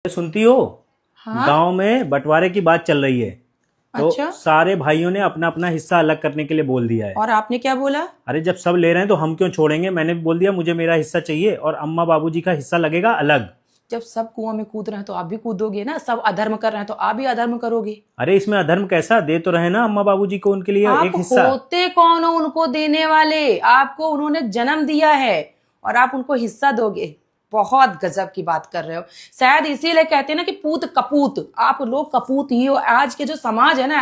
सुनती हो? हाँ? गांव में बंटवारे की बात चल रही है। तो अच्छा। सारे भाइयों ने अपना अपना हिस्सा अलग करने के लिए बोल दिया है। और आपने क्या बोला? अरे जब सब ले रहे हैं तो हम क्यों छोड़ेंगे। मैंने भी बोल दिया मुझे मेरा हिस्सा चाहिए और अम्मा बाबूजी का हिस्सा लगेगा अलग। जब सब कुआं में कूद रहे हैं तो आप भी कूदोगे ना, सब अधर्म कर रहे हैं तो आप भी अधर्म करोगे। अरे इसमें अधर्म कैसा, दे तो रहे ना अम्मा बाबूजी को उनके लिए आप एक हिस्सा। होते कौन हो उनको देने वाले? आपको उन्होंने जन्म दिया है और आप उनको हिस्सा दोगे? बहुत गजब की बात कर रहे हो। शायद इसीलिए कहते हैं ना कि पूत कपूत, आप लोग कपूत ही हो। आज के जो समाज है ना,